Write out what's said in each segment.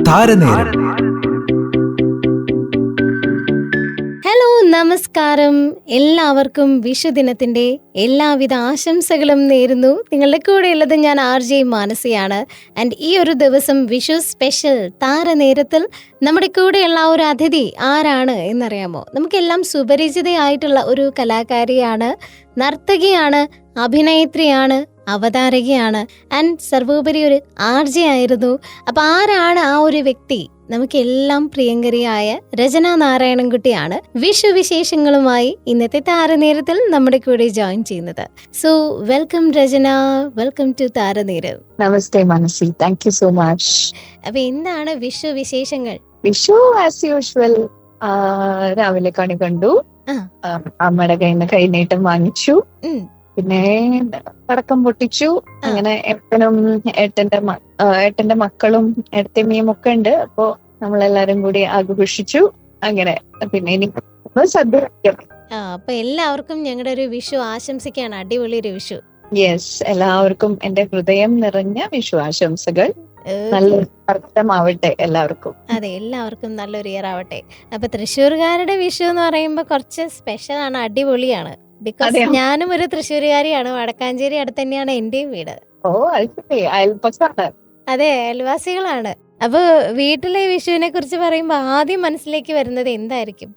താരനേരം. Hello, നമസ്കാരം. എല്ലാവർക്കും വിഷുദിനത്തിന്റെ എല്ലാവിധ ആശംസകളും നേരുന്നു. നിങ്ങളുടെ കൂടെയുള്ളത് ഞാൻ RJ മാനസിയാണ്. ആൻഡ് ഈ ഒരു ദിവസം വിഷു സ്പെഷ്യൽ താരനേരത്തിൽ നമ്മുടെ കൂടെയുള്ള ഒരു അതിഥി ആരാണ് എന്നറിയാമോ? നമുക്കെല്ലാം സുപരിചിതയായിട്ടുള്ള ഒരു കലാകാരിയാണ്, നർത്തകിയാണ്, അഭിനേത്രിയാണ്, അവതാരകയാണ്, ആൻഡ് സർവോപരി ഒരു RJ ആയിരുന്നു. അപ്പൊ ആരാണ് ആ ഒരു വ്യക്തി? നമുക്കെല്ലാം പ്രിയങ്കരിയായ രചന നാരായണൻകുട്ടിയാണ് വിഷു വിശേഷങ്ങളുമായി ഇന്നത്തെ താരനേരത്തിൽ നമ്മുടെ കൂടെ ജോയിൻ ചെയ്യുന്നത്. So welcome Rachana, welcome to Taraneram. നമസ്തേ Manasi, thank you so much. അപ്പൊ എന്താണ് വിഷു വിശേഷങ്ങൾ? വിഷു ആസ് യൂഷ്വൽ രാവിലെ കണി കണ്ടു, അമ്മയുടെ കയ്യിൽ നിന്ന് കൈനീട്ടം വാങ്ങിച്ചു, പിന്നെ പടക്കം പൊട്ടിച്ചു. അങ്ങനെ ഏട്ടന്റെ മക്കളും ഏട്ടത്തിയമ്മയും ഒക്കെ ഉണ്ട്. അപ്പോ നമ്മളെല്ലാരും കൂടി ആഘോഷിച്ചു. അങ്ങനെ പിന്നെ ഇനി സദ്യ കഴിക്കണം. അപ്പൊ എല്ലാവർക്കും ഞങ്ങളുടെ ഒരു വിഷു ആശംസിക്കാണ്. അടിപൊളി ഒരു വിഷു. യെസ്, എല്ലാവർക്കും എന്റെ ഹൃദയം നിറഞ്ഞ വിഷു ആശംസകൾ. നല്ലൊരു അർത്ഥമാവട്ടെ എല്ലാവർക്കും. അതെ, എല്ലാവർക്കും നല്ലൊരു ഇയർ ആവട്ടെ. അപ്പൊ തൃശ്ശൂർകാരുടെ വിഷു എന്ന് പറയുമ്പോ കുറച്ച് സ്പെഷ്യൽ ആണ്, അടിപൊളിയാണ്. ബിക്കോസ് ഞാനും ഒരു തൃശ്ശൂരുകാരിയാണ്. വടക്കാഞ്ചേരി അടുത്ത് തന്നെയാണ് എന്റെയും വീട്. ഓ, അയൽപ്പക്കാണ്. അതെ, അയൽവാസികളാണ്. അപ്പൊ വീട്ടിലെ വിഷുവിനെ കുറിച്ച് പറയുമ്പോ ആദ്യം മനസ്സിലേക്ക് വരുന്നത് എന്തായിരിക്കും?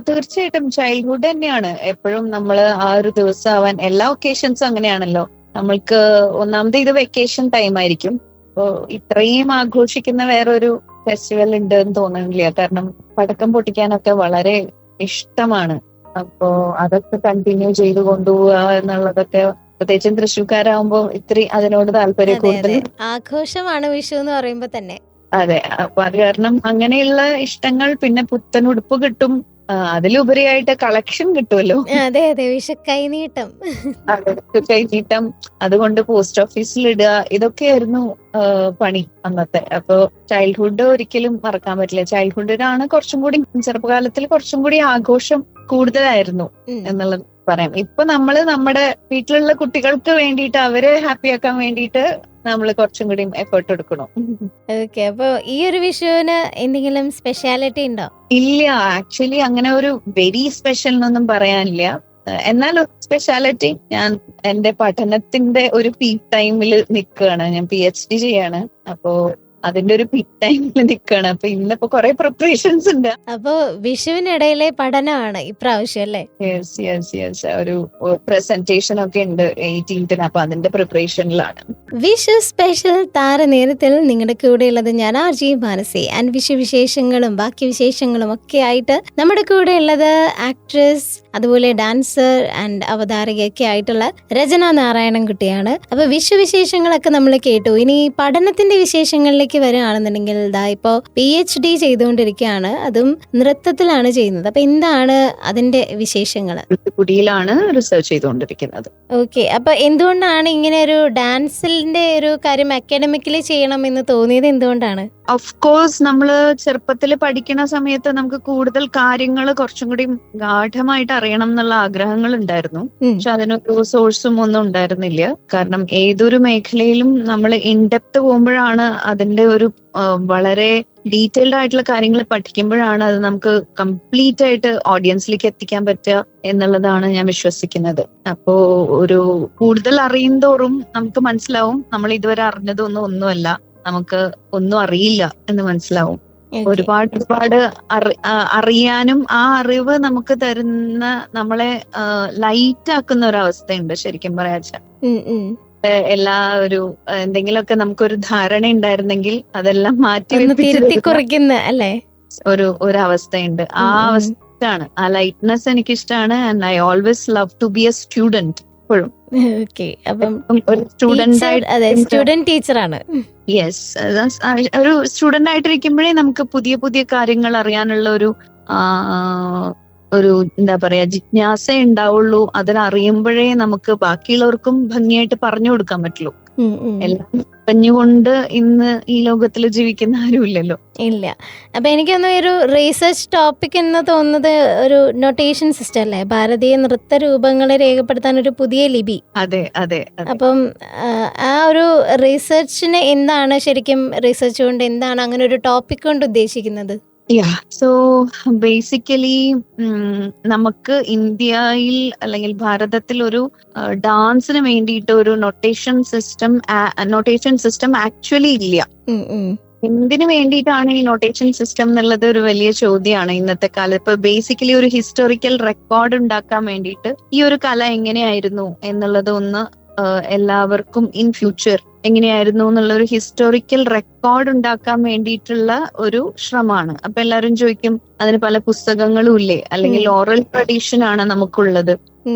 തീർച്ചയായിട്ടും ചൈൽഡ്ഹുഡ് തന്നെയാണ്. എപ്പോഴും നമ്മള് ആ ഒരു ദിവസം ആവാൻ എല്ലാ ഒക്കേഷൻസും അങ്ങനെയാണല്ലോ. നമ്മൾക്ക് ഒന്നാമത് ഇത് വെക്കേഷൻ ടൈം ആയിരിക്കും. അപ്പോ ഇത്രയും ആഘോഷിക്കുന്ന വേറൊരു ഫെസ്റ്റിവൽ ഉണ്ട് എന്ന് തോന്നുന്നില്ല. കാരണം പടക്കം പൊട്ടിക്കാനൊക്കെ വളരെ ഇഷ്ടമാണ്. അപ്പോ അതൊക്കെ കണ്ടിന്യൂ ചെയ്ത് കൊണ്ടുപോവുക എന്നുള്ളതൊക്കെ, പ്രത്യേകിച്ചും തൃശ്ശൂർക്കാരാകുമ്പോ ഇത്തിരി അതിനോട് താല്പര്യം കൂടുതൽ. ആഘോഷമാണ് വിഷു എന്ന് പറയുമ്പോ തന്നെ. അതെ, അപ്പൊ അത് കാരണം അങ്ങനെയുള്ള ഇഷ്ടങ്ങൾ. പിന്നെ പുത്തൻ ഉടുപ്പ് കിട്ടും, അതിലുപരിയായിട്ട് കളക്ഷൻ കിട്ടുമല്ലോ. അതെ അതെ, വിഷു കൈനീട്ടം. കൈനീട്ടം, അതുകൊണ്ട് പോസ്റ്റ് ഓഫീസിൽ ഇടുക, ഇതൊക്കെയായിരുന്നു പണി അന്നത്തെ. അപ്പൊ ചൈൽഡ്ഹുഡ് ഒരിക്കലും മറക്കാൻ പറ്റില്ല. ചൈൽഡ്ഹുഡിനാണ് കുറച്ചും കൂടി, ചെറുപ്പകാലത്തിൽ കുറച്ചും കൂടി ആഘോഷം കൂടുതലായിരുന്നു എന്നുള്ളത് പറയാം. ഇപ്പൊ നമ്മള് നമ്മുടെ വീട്ടിലുള്ള കുട്ടികൾക്ക് വേണ്ടിയിട്ട്, അവരെ ഹാപ്പിയാക്കാൻ വേണ്ടിയിട്ട് നമ്മൾ കുറച്ചും കൂടി എഫേർട്ട് എടുക്കണം. ഓക്കെ, അപ്പൊ ഈ ഒരു വിഷുവിന് എന്തെങ്കിലും സ്പെഷ്യാലിറ്റി ഉണ്ടോ? ഇല്ല, ആക്ച്വലി അങ്ങനെ ഒരു വെരി സ്പെഷ്യൽ എന്നൊന്നും പറയാനില്ല. എന്നാൽ ഒരു സ്പെഷ്യാലിറ്റി, ഞാൻ എന്റെ പഠനത്തിന്റെ ഒരു പീക്ക് ടൈമിൽ നിൽക്കുകയാണ്. ഞാൻ PhD ചെയ്യാണ്. അപ്പോ അതിന്റെ ഒരു പീക്ക് ടൈമിൽ നിൽക്കുകയാണ്. അപ്പൊ ഇന്നിപ്പോ കുറെ പ്രിപ്പറേഷൻസ് ഉണ്ട്. അപ്പൊ വിഷുവിനിടയിലെ പഠനമാണ് ഇപ്രാവശ്യം അല്ലേ? യെസ് യെസ് യെസ്, ഒരു പ്രസന്റേഷൻ ഒക്കെ ഉണ്ട് 18th. അപ്പൊ അതിന്റെ പ്രിപ്പറേഷനിലാണ്. വിഷു സ്പെഷ്യൽ താരനേരത്തിൽ നിങ്ങളുടെ കൂടെയുള്ളത് ഞാൻ RJ മാനസി. ആൻഡ് വിഷു വിശേഷങ്ങളും ബാക്കി വിശേഷങ്ങളും ഒക്കെ ആയിട്ട് നമ്മുടെ കൂടെ ഉള്ളത് ആക്ട്രസ്, അതുപോലെ ഡാൻസർ ആൻഡ് അവതാരകയൊക്കെ ആയിട്ടുള്ള രചന നാരായണൻകുട്ടിയാണ്. അപ്പൊ വിഷു വിശേഷങ്ങളൊക്കെ നമ്മൾ കേട്ടു. ഇനി പഠനത്തിന്റെ വിശേഷങ്ങളിലേക്ക് വരികയാണെന്നുണ്ടെങ്കിൽ ഇപ്പോ PhD ചെയ്തുകൊണ്ടിരിക്കുകയാണ്, അതും നൃത്തത്തിലാണ് ചെയ്യുന്നത്. അപ്പൊ എന്താണ് അതിന്റെ വിശേഷങ്ങൾ? കുടിയിലാണ് റിസർച്ച് ചെയ്തുകൊണ്ടിരിക്കുന്നത്. ഓക്കെ, അപ്പൊ എന്തുകൊണ്ടാണ് ഇങ്ങനെ ഒരു ഡാൻസിന്റെ ഒരു കാര്യം അക്കാഡമിക്കലി ചെയ്യണം എന്ന് തോന്നിയത്? എന്തുകൊണ്ടാണ്? ഓഫ് കോഴ്സ്, നമ്മള് ചെറുപ്പത്തിൽ പഠിക്കുന്ന സമയത്ത് നമുക്ക് കൂടുതൽ കാര്യങ്ങൾ കുറച്ചും കൂടി ഗാഠമായിട്ട് അറിയണം എന്നുള്ള ആഗ്രഹങ്ങൾ ഉണ്ടായിരുന്നു. പക്ഷെ അതിനൊരു സോഴ്സും ഒന്നും ഉണ്ടായിരുന്നില്ല. കാരണം ഏതൊരു മേഖലയിലും നമ്മൾ ഇൻഡെപ്ത് പോകുമ്പോഴാണ് അതിന്റെ ഒരു വളരെ ഡീറ്റെയിൽഡ് ആയിട്ടുള്ള കാര്യങ്ങൾ പഠിക്കുമ്പോഴാണ് അത് നമുക്ക് കംപ്ലീറ്റ് ആയിട്ട് ഓഡിയൻസിലേക്ക് എത്തിക്കാൻ പറ്റുക എന്നുള്ളതാണ് ഞാൻ വിശ്വസിക്കുന്നത്. അപ്പോ ഒരു കൂടുതൽ അറിയുന്തോറും നമുക്ക് മനസ്സിലാവും നമ്മൾ ഇതുവരെ ഒന്നുമല്ല, നമുക്ക് ഒന്നും അറിയില്ല എന്ന് മനസ്സിലാവും. ഒരുപാട് അറിയാനും ആ അറിവ് നമുക്ക് തരുന്ന, നമ്മളെ ലൈറ്റ് ആക്കുന്ന ഒരു അവസ്ഥയുണ്ട് ശരിക്കും പറയാച്ചാ. എല്ലാ ഒരു എന്തെങ്കിലുമൊക്കെ നമുക്കൊരു ധാരണ ഉണ്ടായിരുന്നെങ്കിൽ അതെല്ലാം മാറ്റി കുറിക്കുന്ന അല്ലേ ഒരു അവസ്ഥയുണ്ട്. ആ അവസ്ഥയാണ്, ആ ലൈറ്റ്നെസ് എനിക്ക് ഇഷ്ടമാണ്. And I always love to be a student. എപ്പോഴും ഒരു സ്റ്റുഡന്റ് ടീച്ചറാണ്. യെസ്, ഒരു സ്റ്റുഡന്റ് ആയിട്ടിരിക്കുമ്പോഴേ നമുക്ക് പുതിയ പുതിയ കാര്യങ്ങൾ അറിയാനുള്ള ഒരു എന്താ പറയാ ജിജ്ഞാസ ഉണ്ടാവുള്ളൂ. അതിനറിയുമ്പോഴേ നമുക്ക് ബാക്കിയുള്ളവർക്കും ഭംഗിയായിട്ട് പറഞ്ഞു കൊടുക്കാൻ പറ്റുള്ളൂ. എല്ലാം പറഞ്ഞുകൊണ്ട് ഇന്ന് ഈ ലോകത്തിൽ ജീവിക്കുന്ന ആരുമില്ലല്ലോ. ഇല്ല. അപ്പൊ എനിക്കൊന്ന് ഒരു റീസെർച്ച് ടോപ്പിക് എന്ന് തോന്നുന്നത് ഒരു നൊട്ടേഷൻ സിസ്റ്റം അല്ലേ, ഭാരതീയ നൃത്ത രൂപങ്ങളെ രേഖപ്പെടുത്താൻ ഒരു പുതിയ ലിപി. അതെ അതെ. അപ്പം ആ ഒരു റീസെർച്ചിന് എന്താണ് ശരിക്കും, റീസെർച്ച് കൊണ്ട് എന്താണ് അങ്ങനെ ഒരു ടോപ്പിക് കൊണ്ട് ഉദ്ദേശിക്കുന്നത്? സോ ബേസിക്കലി നമുക്ക് ഇന്ത്യയിൽ അല്ലെങ്കിൽ ഭാരതത്തിൽ ഒരു ഡാൻസിന് വേണ്ടിയിട്ട് ഒരു നൊട്ടേഷൻ സിസ്റ്റം ആക്ച്വലി ഇല്ല. എന്തിനു വേണ്ടിയിട്ടാണ് ഈ നൊട്ടേഷൻ സിസ്റ്റം എന്നുള്ളത് ഒരു വലിയ ചോദ്യമാണ് ഇന്നത്തെ കാലത്ത്. ഇപ്പൊ ബേസിക്കലി ഒരു ഹിസ്റ്റോറിക്കൽ റെക്കോർഡ് ഉണ്ടാക്കാൻ വേണ്ടിയിട്ട് ഈ ഒരു കല എങ്ങനെയായിരുന്നു എന്നുള്ളത് ഒന്ന് എല്ലാവർക്കും ഇൻ ഫ്യൂച്ചർ എങ്ങനെയായിരുന്നു എന്നുള്ള ഒരു ഹിസ്റ്റോറിക്കൽ റെക്കോർഡ് ഉണ്ടാക്കാൻ വേണ്ടിയിട്ടുള്ള ഒരു ശ്രമമാണ്. അപ്പൊ എല്ലാവരും ചോദിക്കും അതിന് പല പുസ്തകങ്ങളും ഇല്ലേ, അല്ലെങ്കിൽ ഓറൽ ട്രഡീഷൻ ആണ് നമുക്കുള്ളത്,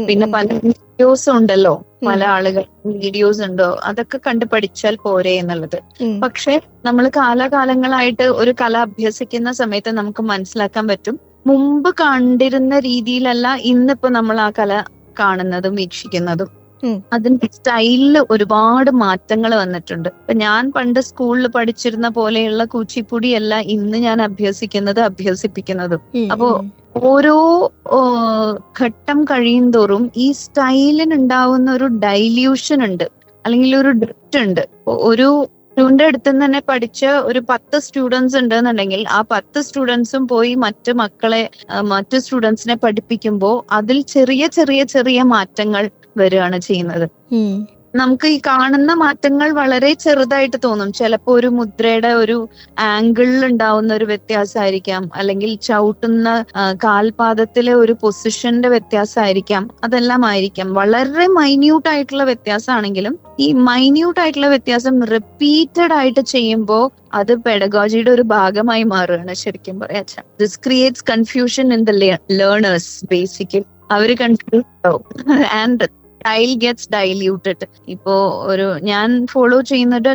പിന്നെ പല വീഡിയോസ് ഉണ്ടല്ലോ, പല ആളുകൾ വീഡിയോസ് ഉണ്ടോ, അതൊക്കെ കണ്ടു പഠിച്ചാൽ പോരെ എന്നുള്ളത്. പക്ഷെ നമ്മൾ കാലാകാലങ്ങളായിട്ട് ഒരു കല അഭ്യസിക്കുന്ന സമയത്ത് നമുക്ക് മനസ്സിലാക്കാൻ പറ്റും, മുമ്പ് കണ്ടിരുന്ന രീതിയിലല്ല ഇന്നിപ്പോ നമ്മൾ ആ കല കാണുന്നതും വീക്ഷിക്കുന്നതും. അതിന്റെ സ്റ്റൈലില് ഒരുപാട് മാറ്റങ്ങൾ വന്നിട്ടുണ്ട്. ഇപ്പൊ ഞാൻ പണ്ട് സ്കൂളിൽ പഠിച്ചിരുന്ന പോലെയുള്ള കുച്ചിപ്പുടി അല്ല ഇന്ന് ഞാൻ അഭ്യസിപ്പിക്കുന്നതും. അപ്പോ ഓരോ ഘട്ടം കഴിയും തോറും ഈ സ്റ്റൈലിന് ഉണ്ടാവുന്ന ഒരു ഡൈല്യൂഷൻ ഉണ്ട്, അല്ലെങ്കിൽ ഒരു ഡ്രിഫ്റ്റ് ഉണ്ട്. ഒരു സ്റ്റുഡന്റ് അടുത്ത് തന്നെ പഠിച്ച ഒരു 10 സ്റ്റുഡൻസ് ഉണ്ട് എന്നുണ്ടെങ്കിൽ ആ 10 സ്റ്റുഡൻസും പോയി മറ്റു സ്റ്റുഡൻസിനെ പഠിപ്പിക്കുമ്പോൾ അതിൽ ചെറിയ ചെറിയ ചെറിയ മാറ്റങ്ങൾ വരികയാണ് ചെയ്യുന്നത്. നമുക്ക് ഈ കാണുന്ന മാറ്റങ്ങൾ വളരെ ചെറുതായിട്ട് തോന്നും. ചിലപ്പോ ഒരു മുദ്രയുടെ ഒരു ആംഗിളിൽ ഉണ്ടാവുന്ന ഒരു വ്യത്യാസമായിരിക്കാം, അല്ലെങ്കിൽ ചവിട്ടുന്ന കാൽപാദത്തിലെ ഒരു പൊസിഷന്റെ വ്യത്യാസമായിരിക്കാം, അതെല്ലാം ആയിരിക്കാം. വളരെ മൈന്യൂട്ട് ആയിട്ടുള്ള വ്യത്യാസമാണെങ്കിലും ഈ മൈന്യൂട്ട് ആയിട്ടുള്ള വ്യത്യാസം റിപ്പീറ്റഡ് ആയിട്ട് ചെയ്യുമ്പോൾ അത് പെഡഗോജിയുടെ ഒരു ഭാഗമായി മാറുകയാണ് ശരിക്കും പറയാ. This creates confusion in the learners. Basically അവര് കൺഫ്യൂസ് ആവും ആൻഡ് സ്റ്റൈൽ ഗെറ്റ്സ് ഡൈല്യൂട്ടഡ്. ഇപ്പോ ഞാൻ ഫോളോ ചെയ്യുന്നത്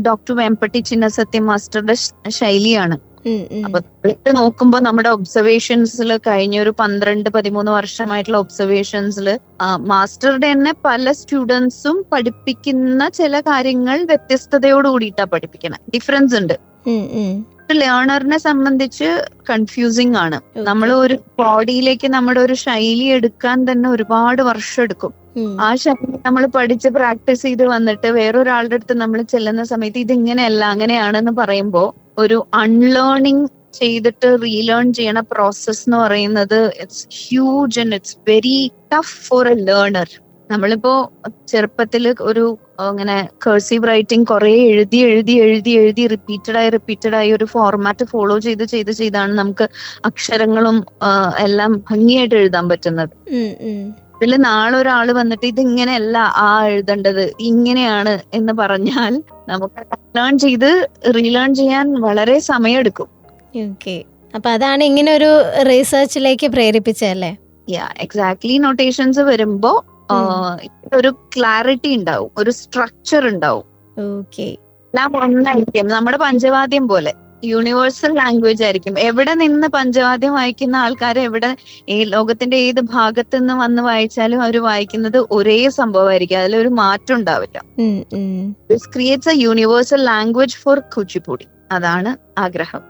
ഡോക്ടർ വെമ്പട്ടി ചിന്നസത്യം മാസ്റ്ററുടെ ശൈലിയാണ്. അപ്പൊ നോക്കുമ്പോ നമ്മുടെ ഒബ്സർവേഷൻസിൽ കഴിഞ്ഞ ഒരു 12-13 വർഷമായിട്ടുള്ള ഒബ്സർവേഷൻസിൽ മാസ്റ്ററുടെ തന്നെ പല സ്റ്റുഡൻസും പഠിപ്പിക്കുന്ന ചില കാര്യങ്ങൾ വ്യത്യസ്തതയോട് കൂടിയിട്ടാ പഠിപ്പിക്കണേ. ഡിഫറൻസ് ഉണ്ട്. ലേണറിനെ സംബന്ധിച്ച് കൺഫ്യൂസിങ് ആണ്. നമ്മൾ ഒരു ബോഡിയിലേക്ക് നമ്മുടെ ഒരു ശൈലി എടുക്കാൻ തന്നെ ഒരുപാട് വർഷം എടുക്കും. ആ ശൈലി നമ്മൾ പഠിച്ച് പ്രാക്ടീസ് ചെയ്ത് വന്നിട്ട് വേറൊരാളുടെ അടുത്ത് നമ്മൾ ചെല്ലുന്ന സമയത്ത് ഇതിങ്ങനെയല്ല അങ്ങനെയാണെന്ന് പറയുമ്പോൾ ഒരു അൺലേണിങ് ചെയ്തിട്ട് റീലേൺ ചെയ്യണ പ്രോസസ് എന്ന് പറയുന്നത് it's huge and it's very tough for A learner. നമ്മളിപ്പോ ചെറുപ്പത്തിൽ ഒരു അങ്ങനെ കർസീവ് റൈറ്റിംഗ് കുറെ എഴുതി റിപ്പീറ്റഡ് ആയി ഒരു ഫോർമാറ്റ് ഫോളോ ചെയ്താണ് നമുക്ക് അക്ഷരങ്ങളും എല്ലാം ഭംഗിയായിട്ട് എഴുതാൻ പറ്റുന്നത്. ഇതിൽ നാളെ ഒരാള് വന്നിട്ട് ഇതിങ്ങനെയല്ല എഴുതേണ്ടത് ഇങ്ങനെയാണ് എന്ന് പറഞ്ഞാൽ നമുക്ക് ലേൺ ചെയ്ത് റീലേൺ ചെയ്യാൻ വളരെ സമയമെടുക്കും. അപ്പൊ അതാണ് ഇങ്ങനെ ഒരു റിസർച്ചിലേക്ക് പ്രേരിപ്പിച്ചല്ലേ? എക്സാക്ട്ലി. നൊട്ടേഷൻസ് വരുമ്പോ ഒരു ക്ലാരിറ്റി ഉണ്ടാവും, ഒരു സ്ട്രക്ചർ ഉണ്ടാവും. എല്ലാം ഒന്നായിരിക്കും. നമ്മുടെ പഞ്ചവാദ്യം പോലെ യൂണിവേഴ്സൽ ലാംഗ്വേജ് ആയിരിക്കും. എവിടെ നിന്ന് പഞ്ചവാദ്യം വായിക്കുന്ന ആൾക്കാർ ലോകത്തിന്റെ ഏത് ഭാഗത്ത് നിന്ന് വന്ന് വായിച്ചാലും അവർ വായിക്കുന്നത് ഒരേ സംഭവമായിരിക്കും, അതിലൊരു മാറ്റം ഉണ്ടാവില്ല. This creates A universal language four Kuchipudi. അതാണ് ആഗ്രഹം.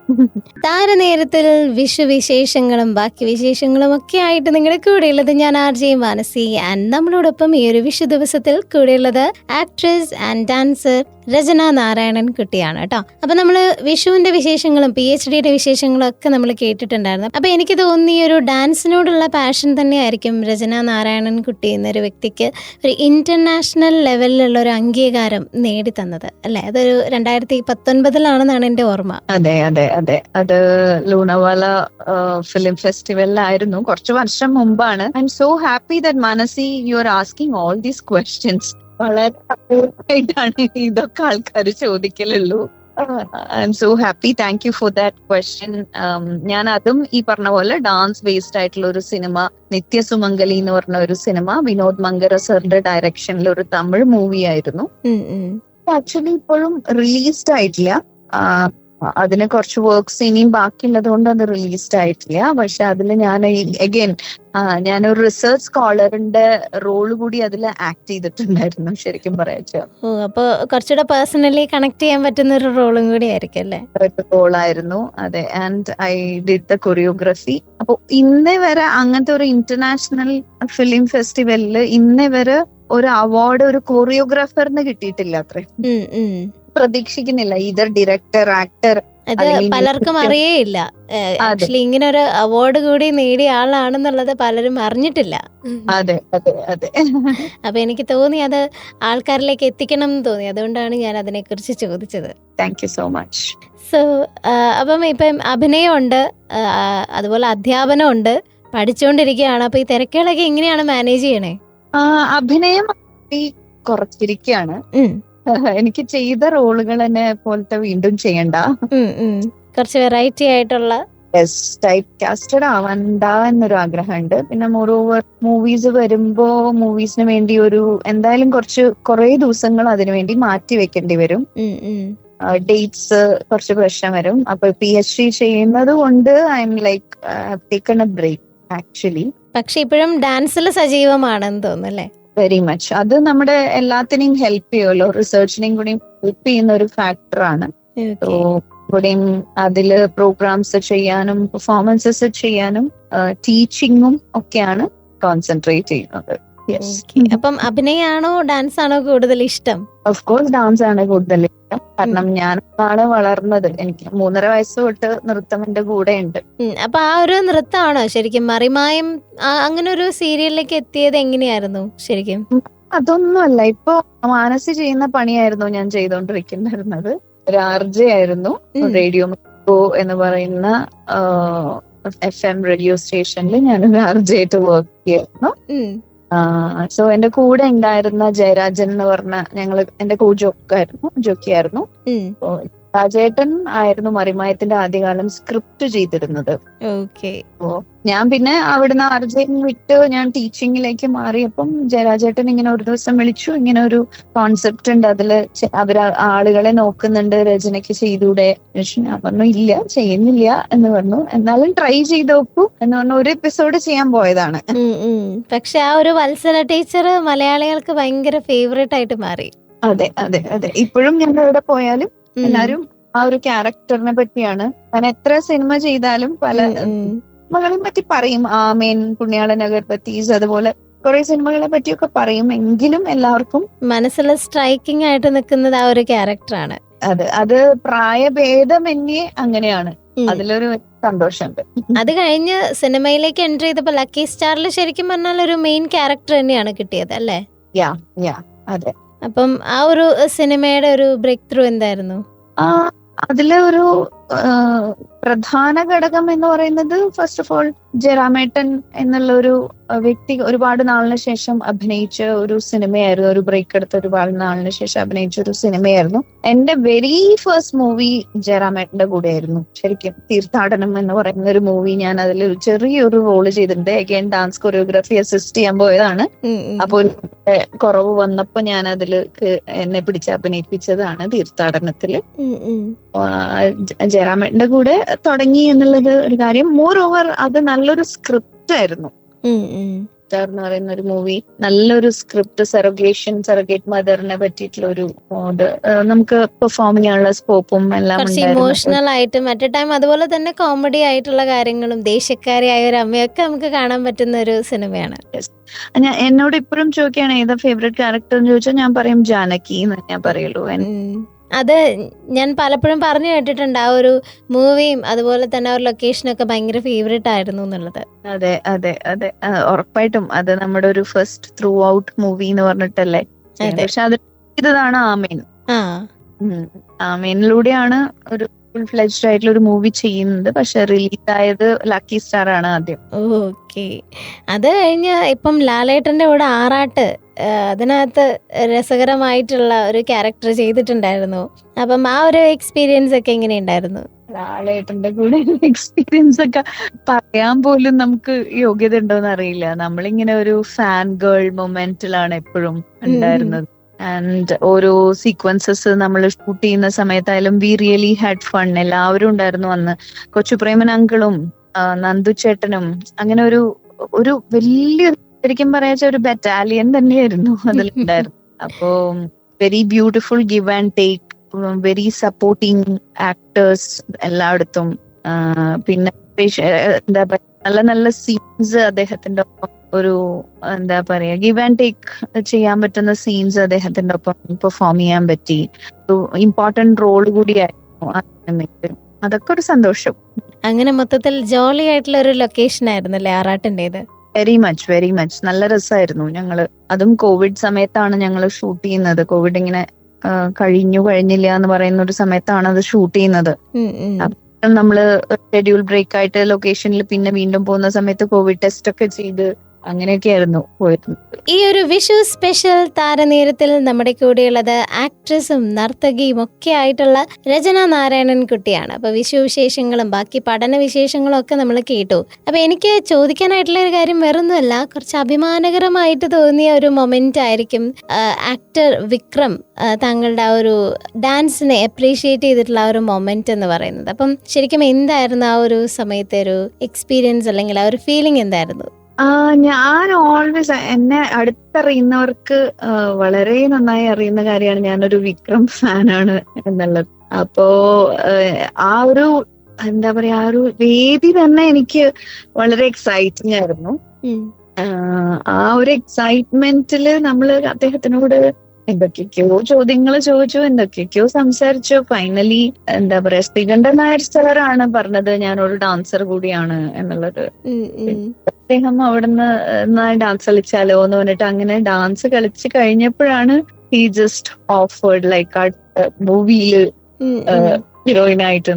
താരനേരത്തിൽ വിഷുവിശേഷങ്ങളും ബാക്കി വിശേഷങ്ങളും ഒക്കെ ആയിട്ട് നിങ്ങളുടെ കൂടെയുള്ളത് ഞാൻ RJ മാനസി. ആൻഡ് നമ്മളോടൊപ്പം ഈ ഒരു വിഷു ദിവസത്തിൽ കൂടെയുള്ളത് ആക്ട്രസ് ആൻഡ് ഡാൻസർ രചന നാരായണൻ കുട്ടിയാണ് കേട്ടോ. അപ്പൊ നമ്മള് വിഷുവിന്റെ വിശേഷങ്ങളും PhDയുടെ വിശേഷങ്ങളും ഒക്കെ നമ്മൾ കേട്ടിട്ടുണ്ടായിരുന്നു. അപ്പൊ എനിക്ക് തോന്നുന്നു ഈ ഒരു ഡാൻസിനോടുള്ള പാഷൻ തന്നെയായിരിക്കും രചന നാരായണൻ കുട്ടി എന്നൊരു വ്യക്തിക്ക് ഒരു ഇന്റർനാഷണൽ ലെവലിലുള്ള ഒരു അംഗീകാരം നേടിത്തന്നത് അല്ലെ? അതൊരു 2019 എന്റെ ഓർമ്മ. അതെ അതെ അതെ. അത് ലൂണവാല ഫിലിം ഫെസ്റ്റിവലിലായിരുന്നു, കുറച്ചു വർഷം മുമ്പാണ്. I am so happy that Manasi you are asking all these questions. വളരെ അപൂർവമായിട്ടാണ് ഇതൊക്കെ ആൾക്കാർ ചോദിക്കലുള്ളൂ. I am so happy. Thank you for that question. ഞാൻ അതും ഈ പറഞ്ഞ പോലെ ഡാൻസ് ബേസ്ഡ് ആയിട്ടുള്ള ഒരു സിനിമ, നിത്യസുമംഗലി എന്ന് പറഞ്ഞ ഒരു സിനിമ, വിനോദ് മങ്കര സാറിന്റെ ഡയറക്ഷനിൽ ഒരു തമിഴ് മൂവി ആയിരുന്നു. ആക്ച്വലി ഇപ്പോഴും റിലീസ്ഡ് ആയിട്ടില്ല. അതിന് കുറച്ച് വർക്ക്സ് ഇനിയും ബാക്കിയുള്ളത് കൊണ്ട് അത് റിലീസ്ഡ് ആയിട്ടില്ല. പക്ഷെ അതിൽ ഞാൻ അഗൈൻ ഞാനൊരു റിസർച്ച് സ്കോളറിന്റെ റോള് കൂടി അതിൽ ആക്ട് ചെയ്തിട്ടുണ്ടായിരുന്നു ശരിക്കും പറയാ. ഓ, അപ്പൊ കുറച്ചുകൂടെ പേഴ്സണലി കണക്ട് ചെയ്യാൻ പറ്റുന്ന ഒരു റോളും കൂടി ആയിരിക്കും അല്ലേ? റോളായിരുന്നു അതെ. And I did the choreography. അപ്പൊ ഇന്നേ വരെ അങ്ങനത്തെ ഒരു ഇന്റർനാഷണൽ ഫിലിം ഫെസ്റ്റിവലില് ഇന്നേ വരെ ഒരു അവാർഡ് ഒരു കൊറിയോഗ്രാഫറിന് കിട്ടിയിട്ടില്ല. അത്രയും പ്രതീക്ഷിക്കുന്നില്ല. ഇതർ ഡയറക്ടർ, ആക്ടർ, അത് പലർക്കും അറിയേയില്ല. ആക്ച്വലി ഇങ്ങനെ ഒരു അവാർഡ് കൂടി നേടിയ ആളാണെന്നുള്ളത് പലരും അറിഞ്ഞിട്ടില്ല. അതെ അതെ അതെ. അപ്പൊ എനിക്ക് തോന്നി അത് ആൾക്കാരിലേക്ക് എത്തിക്കണം എന്ന് തോന്നി. അതുകൊണ്ടാണ് ഞാൻ അതിനെ കുറിച്ച് ചോദിച്ചത്. Thank you so much. So അപ്പം ഇപ്പം അഭിനയമുണ്ട്, അതുപോലെ അധ്യാപനം ഉണ്ട്, പഠിച്ചുകൊണ്ടിരിക്കുകയാണ്. അപ്പൊ ഈ തിരക്കുകളൊക്കെ എങ്ങനെയാണ് മാനേജ് ചെയ്യണേ? അഭിനയം കുറച്ചിരിക്കുകയാണ്. എനിക്ക് ചെയ്ത റോളുകൾ തന്നെ പോലത്തെ വീണ്ടും ചെയ്യണ്ട. കുറച്ച് വെറൈറ്റി ആയിട്ടുള്ള ടൈപ്പ് കാസ്റ്റഡ് ആവണ്ട എന്നൊരു ആഗ്രഹമുണ്ട്. പിന്നെ മോറോവർ മൂവീസ് വരുമ്പോ മൂവീസിന് വേണ്ടി എന്തായാലും കുറെ ദിവസങ്ങൾ അതിനു വേണ്ടി മാറ്റി വെക്കേണ്ടി വരും. ഡേറ്റ്സ് കുറച്ച് പ്രശ്നം വരും. അപ്പൊ PhD ചെയ്യുന്നത് കൊണ്ട് I am like taken a break actually. പക്ഷെ ഇപ്പോഴും ഡാൻസിൽ സജീവമാണെന്ന് തോന്നുന്നല്ലേ? Very much. അത് നമ്മുടെ എല്ലാത്തിനെയും ഹെൽപ്പ് ചെയ്യുമല്ലോ, റിസർച്ചിനെയും കൂടി ഹെൽപ്പ് ചെയ്യുന്ന ഒരു ഫാക്ടറാണ്. ഇവിടെയും അതില് പ്രോഗ്രാംസ് ചെയ്യാനും പെർഫോമൻസസ് ചെയ്യാനും ടീച്ചിങ്ങും ഒക്കെയാണ് കോൺസെൻട്രേറ്റ് ചെയ്യുന്നത്. അപ്പം അഭിനയാണോ ഡാൻസ് ആണോ കൂടുതൽ ഇഷ്ടം? ഓഫ് കോഴ്സ് ഡാൻസ് ആണ് കൂടുതൽ ഇഷ്ടം. കാരണം ഞാനാണ് വളർന്നത്. എനിക്ക് 3.5 വയസ്സ് തൊട്ട് നൃത്തം എന്റെ കൂടെ ഉണ്ട്. അപ്പൊ ആ ഒരു നൃത്തമാണോ ശരിക്കും മറിമായം അങ്ങനെ ഒരു സീരിയലിലേക്ക് എത്തിയത്? എങ്ങനെയായിരുന്നു ശരിക്കും? അതൊന്നുമല്ല. ഇപ്പൊ മാനസി ചെയ്യുന്ന പണിയായിരുന്നു ഞാൻ ചെയ്തോണ്ടിരിക്കുന്നിരുന്നത്. ഒരു RJ ആയിരുന്നു. റേഡിയോ എന്ന് പറയുന്ന FM റേഡിയോ സ്റ്റേഷനിൽ ഞാനൊരു RJ ആയിട്ട് വർക്ക് ചെയ്യായിരുന്നു. സോ എന്റെ കൂടെ ഉണ്ടായിരുന്ന ജയരാജൻ എന്ന് പറഞ്ഞ എന്റെ ജോക്കിയായിരുന്നു. രാജേട്ടൻ ആയിരുന്നു മറിമായത്തിന്റെ ആദ്യകാലം സ്ക്രിപ്റ്റ് ചെയ്തിരുന്നത്. ഞാൻ പിന്നെ അവിടുന്ന് RJ വിട്ട് ഞാൻ ടീച്ചിങ്ങിലേക്ക് മാറിയപ്പം ജയരാജേട്ടൻ ഇങ്ങനെ ഒരു ദിവസം വിളിച്ചു, ഇങ്ങനെ ഒരു കോൺസെപ്റ്റ് ഉണ്ട്, അതില് ആളുകളെ നോക്കുന്നുണ്ട്, രചനയ്ക്ക് ചെയ്തൂടെ? ഞാൻ പറഞ്ഞു ഇല്ല, ചെയ്യുന്നില്ല എന്ന് പറഞ്ഞു. എന്നാലും ട്രൈ ചെയ്ത് നോക്കൂ എന്ന് പറഞ്ഞു ഒരു എപ്പിസോഡ് ചെയ്യാൻ പോയതാണ്. പക്ഷെ ആ ഒരു വത്സല ടീച്ചർ മലയാളികൾക്ക് ഭയങ്കര ഫേവറേറ്റ് ആയിട്ട് മാറി. അതെ അതെ അതെ. ഇപ്പോഴും ഞാൻ എവിടെ പോയാലും എല്ലാരും ആ ഒരു ക്യാരക്ടറിനെ പറ്റിയാണ്. ഞാൻ എത്ര സിനിമ ചെയ്താലും പല സിനിമകളെ പറ്റി പറയും. ആമേൻ, പുണ്യാള നഗർപത്തീസ്, അതുപോലെ കുറെ സിനിമകളെ പറ്റിയൊക്കെ പറയും. എങ്കിലും എല്ലാവർക്കും മനസ്സിൽ സ്ട്രൈക്കിംഗ് ആയിട്ട് നിൽക്കുന്നത് ആ ഒരു ക്യാരക്ടറാണ്. അത് പ്രായഭേദമന്യേ അങ്ങനെയാണ്. അതിലൊരു സന്തോഷമുണ്ട്. അത് കഴിഞ്ഞ് സിനിമയിലേക്ക് എൻട്രി ചെയ്തപ്പോ ലക്കി സ്റ്റാറിൽ ശരിക്കും പറഞ്ഞാൽ ഒരു മെയിൻ ക്യാരക്ടർ തന്നെയാണ് കിട്ടിയത് അല്ലേ? അതെ. അപ്പം ആ ഒരു സിനിമയുടെ ഒരു ബ്രേക്ക് ത്രൂ എന്തായിരുന്നു? അതിലെ ഒരു പ്രധാന ഘടകം എന്ന് പറയുന്നത് ഫസ്റ്റ് ഓഫ് ഓൾ ജയറാമേട്ടൻ എന്നുള്ള ഒരു വ്യക്തി ഒരുപാട് നാളിന് ശേഷം അഭിനയിച്ച ഒരു സിനിമയായിരുന്നു. ഒരു ബ്രേക്ക് എടുത്ത ഒരുപാട് നാളിന് ശേഷം അഭിനയിച്ച ഒരു സിനിമയായിരുന്നു. എന്റെ വെരി ഫസ്റ്റ് മൂവി ജയറാമേട്ടന്റെ കൂടെ ആയിരുന്നു. ശരിക്കും തീർത്ഥാടനം എന്ന് പറയുന്ന ഒരു മൂവി ഞാൻ അതിൽ ചെറിയൊരു റോള് ചെയ്തിട്ടുണ്ട്. അഗൈൻ ഡാൻസ് കൊറിയോഗ്രാഫി അസിസ്റ്റ് ചെയ്യാൻ പോയതാണ്. അപ്പൊ കുറവ് വന്നപ്പോ ഞാൻ അതിൽ എന്നെ പിടിച്ച് അഭിനയിപ്പിച്ചതാണ് തീർത്ഥാടനത്തില്. ജയറാമേട്ടന്റെ കൂടെ തുടങ്ങി എന്നുള്ളത് ഒരു കാര്യം. മോർ ഓവർ അത് നല്ലൊരു സ്ക്രിപ്റ്റ് ആയിരുന്നു. എന്ന് പറയുന്ന ഒരു മൂവി നല്ലൊരു സ്ക്രിപ്റ്റ്, സെറഗേറ്റ് മദറിനെ പറ്റിയിട്ടുള്ള ഒരു നമുക്ക് പെർഫോം ചെയ്യാനുള്ള സ്കോപ്പും എല്ലാം ഇമോഷണൽ ആയിട്ടും അറ്റ് എ ടൈം അതുപോലെ തന്നെ കോമഡി ആയിട്ടുള്ള കാര്യങ്ങളും ദേശക്കാരിയായ ഒരു അമ്മയൊക്കെ നമുക്ക് കാണാൻ പറ്റുന്ന ഒരു സിനിമയാണ്. എന്നോട് ഇപ്പോഴും ചോദിക്കുകയാണ് ഏതാ ഫേവറേറ്റ് ക്യാരക്ടർ എന്ന് ചോദിച്ചാൽ ഞാൻ പറയും ജാനകി എന്ന് ഞാൻ പറയുള്ളൂ. അത് ഞാൻ പലപ്പോഴും പറഞ്ഞു കേട്ടിട്ടുണ്ട്. ആ ഒരു മൂവിയും അതുപോലെ തന്നെ ഒരു ലൊക്കേഷനൊക്കെ ഭയങ്കര ഫേവറേറ്റ് ആയിരുന്നു എന്നുള്ളത്. അതെ അതെ അതെ, ഉറപ്പായിട്ടും അത് നമ്മുടെ ഒരു ഫസ്റ്റ് ത്രൂ ഔട്ട് മൂവി എന്ന് പറഞ്ഞിട്ടല്ലേ. പക്ഷെ അത് ഇതാണ് ആമേൻ. ആമേനിലൂടെയാണ് ഒരു ഫുൾ ഫ്ലെജ്ഡ് ആയിട്ടുള്ള ഒരു മൂവി ചെയ്യുന്നത്. പക്ഷെ റിലീസ് ആയത് ലക്കി സ്റ്റാർ ആണ് ആദ്യം. ഓക്കെ. അത് കഴിഞ്ഞ് ഇപ്പം ലാലേട്ടന്റെ കൂടെ ആറാട്ട്, അതിനകത്ത് രസകരമായിട്ടുള്ള ഒരു ക്യാരക്ടർ ചെയ്തിട്ടുണ്ടായിരുന്നു. അപ്പം ആ ഒരു എക്സ്പീരിയൻസ് ഒക്കെ എങ്ങനെയുണ്ടായിരുന്നു? ലാലേട്ടന്റെ കൂടെ എക്സ്പീരിയൻസ് ഒക്കെ പറയാൻ പോലും നമുക്ക് യോഗ്യത ഉണ്ടോന്ന് അറിയില്ല. നമ്മളിങ്ങനെ ഒരു ഫാൻ ഗേൾ മൊമെന്റിലാണ് എപ്പോഴും ഉണ്ടായിരുന്നത്. ആൻഡ് ഓരോ സീക്വൻസസ് നമ്മൾ ഷൂട്ട് ചെയ്യുന്ന സമയത്തായാലും വി റിയലി ഹാഡ് ഫൺ. എല്ലാവരും ഉണ്ടായിരുന്നു അന്ന്. കൊച്ചുപ്രേമൻ അങ്കിളും നന്ദു ചേട്ടനും അങ്ങനെ ഒരു ഒരു വലിയ, ശരിക്കും പറയാച്ച ഒരു ബറ്റാലിയൻ തന്നെയായിരുന്നു അതിലുണ്ടായിരുന്നു. അപ്പോ very beautiful give and take, very supporting actors എല്ലായിടത്തും. പിന്നെ എന്താ പറയാ, നല്ല നല്ല സീൻസ് അദ്ദേഹത്തിന്റെ ഒപ്പം, ഒരു എന്താ പറയാ ഗിവ് ആൻഡ് ടേക്ക് ചെയ്യാൻ പറ്റുന്ന സീൻസ് അദ്ദേഹത്തിന്റെ ഒപ്പം പെർഫോം ചെയ്യാൻ പറ്റി. ഒരു ഇമ്പോർട്ടന്റ് റോൾ കൂടിയായിരുന്നു ആ സിനിമയ്ക്ക്. അതൊക്കെ ഒരു സന്തോഷം. അങ്ങനെ മൊത്തത്തിൽ ജോളി ആയിട്ടുള്ള ഒരു ലൊക്കേഷൻ ആയിരുന്നല്ലേ ആറാട്ടിന്റേത്? Very much very much. നല്ല രസമായിരുന്നു. ഞങ്ങള് അതും കോവിഡ് സമയത്താണ് ഞങ്ങൾ ഷൂട്ട് ചെയ്യുന്നത്. കോവിഡ് ഇങ്ങനെ കഴിഞ്ഞില്ല എന്ന് പറയുന്ന ഒരു സമയത്താണ് അത് ഷൂട്ട് ചെയ്യുന്നത്. നമ്മള് ഷെഡ്യൂൾ ബ്രേക്ക് ആയിട്ട് ലൊക്കേഷനിൽ പിന്നെ വീണ്ടും പോകുന്ന സമയത്ത് കോവിഡ് ടെസ്റ്റ് ഒക്കെ ചെയ്ത് അങ്ങനെയൊക്കെയായിരുന്നു പോയിരുന്നത്. ഈ ഒരു വിഷു സ്പെഷ്യൽ താരനേരത്തിൽ നമ്മുടെ കൂടെയുള്ളത് ആക്ട്രസും നർത്തകിയും ഒക്കെ ആയിട്ടുള്ള രചന നാരായണൻ കുട്ടിയാണ്. അപ്പൊ വിഷു വിശേഷങ്ങളും ബാക്കി പഠന വിശേഷങ്ങളും ഒക്കെ നമ്മൾ കേട്ടു. അപ്പൊ എനിക്ക് ചോദിക്കാനായിട്ടുള്ള ഒരു കാര്യം വേറൊന്നുമല്ല, കുറച്ച് അഭിമാനകരമായിട്ട് തോന്നിയ ഒരു മൊമെന്റ് ആയിരിക്കും ആക്ടർ വിക്രം താങ്കളുടെ ആ ഒരു ഡാൻസിനെ അപ്രീഷിയേറ്റ് ചെയ്തിട്ടുള്ള ആ ഒരു മൊമെന്റ് എന്ന് പറയുന്നത്. അപ്പം ശരിക്കും എന്തായിരുന്നു ആ ഒരു സമയത്തെ ഒരു എക്സ്പീരിയൻസ്, അല്ലെങ്കിൽ ആ ഒരു ഫീലിംഗ് എന്തായിരുന്നു? ഞാൻ ഓൾവേസ്, എന്നെ അടുത്തറിയുന്നവർക്ക് വളരെ നന്നായി അറിയുന്ന കാര്യമാണ് ഞാനൊരു വിക്രം ഫാനാണ് എന്നുള്ളത്. അപ്പോ ആ ഒരു എന്താ പറയാ, ആ ഒരു വേദി തന്നെ എനിക്ക് വളരെ എക്സൈറ്റിംഗ് ആയിരുന്നു. ആ ഒരു എക്സൈറ്റ്മെന്റില് നമ്മള് അദ്ദേഹത്തിനോട് എന്തൊക്കെയൊക്കെയോ ചോദ്യങ്ങൾ ചോദിച്ചു, എന്തൊക്കെയൊക്കെയോ സംസാരിച്ചു. ഫൈനലി എന്താ പറയാ, ശ്രീകണ്ഠൻ നായർ സാറാണ് പറഞ്ഞത് ഞാനൊരു ഡാൻസർ കൂടിയാണ് എന്നുള്ളത്. അദ്ദേഹം അവിടുന്ന് ഡാൻസ് കളിച്ചാലോ എന്ന് പറഞ്ഞിട്ട് അങ്ങനെ ഡാൻസ് കളിച്ച് കഴിഞ്ഞപ്പോഴാണ് ഹി ജസ്റ്റ് ഓഫേർഡ് ലൈക്ക് ആ മൂവിയില് ഹീറോയിനായിട്ട്.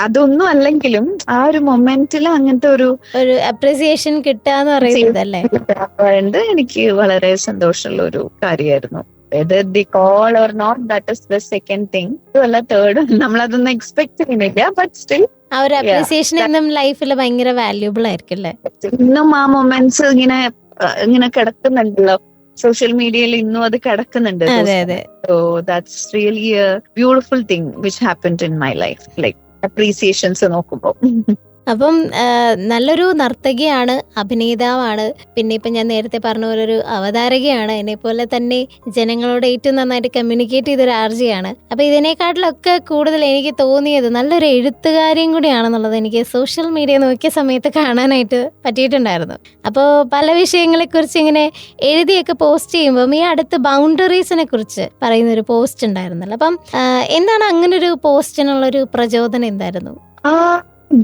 അതൊന്നും അല്ലെങ്കിലും ആ ഒരു മൊമെന്റിൽ അങ്ങനത്തെ ഒരു അപ്രീസിയേഷൻ കിട്ടാന്ന് പറയുന്നത് എനിക്ക് വളരെ സന്തോഷമുള്ള ഒരു കാര്യമായിരുന്നു. Whether they call or not, that is the second thing. അല്ല തേർഡ്, നമ്മളതൊന്നും എക്സ്പെക്ട് ചെയ്യുന്നില്ല. ബട്ട് സ്റ്റിൽ ആ ഒരു അപ്രീസിയേഷൻ എന്നും ലൈഫിൽ ഭയങ്കര വാല്യൂബിൾ ആയിരിക്കും അല്ലേ? ഇന്നും ആ മൊമെന്റ്സ് ഇങ്ങനെ കിടക്കുന്നുണ്ടല്ലോ സോഷ്യൽ മീഡിയയിൽ, ഇന്നും അത് കിടക്കുന്നുണ്ട്. So that's really a beautiful thing which happened in my life, like appreciations നോക്കുമ്പോ. അപ്പം നല്ലൊരു നർത്തകിയാണ്, അഭിനേതാവാണ്, പിന്നെ ഇപ്പം ഞാൻ നേരത്തെ പറഞ്ഞ പോലെ ഒരു അവതാരകയാണ്, എന്നെ പോലെ തന്നെ ജനങ്ങളോട് ഏറ്റവും നന്നായിട്ട് കമ്മ്യൂണിക്കേറ്റ് ചെയ്തൊരു ആർജിയാണ്. അപ്പം ഇതിനേക്കാട്ടിലൊക്കെ കൂടുതൽ എനിക്ക് തോന്നിയത് നല്ലൊരു എഴുത്തുകാരിയും കൂടിയാണെന്നുള്ളത് എനിക്ക് സോഷ്യൽ മീഡിയ നോക്കിയ സമയത്ത് കാണാനായിട്ട് പറ്റിയിട്ടുണ്ടായിരുന്നു. അപ്പോൾ പല വിഷയങ്ങളെക്കുറിച്ച് ഇങ്ങനെ എഴുതിയൊക്കെ പോസ്റ്റ് ചെയ്യുമ്പം ഈ അടുത്ത് ബൗണ്ടറീസിനെ കുറിച്ച് പറയുന്നൊരു പോസ്റ്റ് ഉണ്ടായിരുന്നല്ലോ. അപ്പം എന്താണ് അങ്ങനെ ഒരു പോസ്റ്റിനുള്ളൊരു പ്രചോദനം എന്തായിരുന്നു?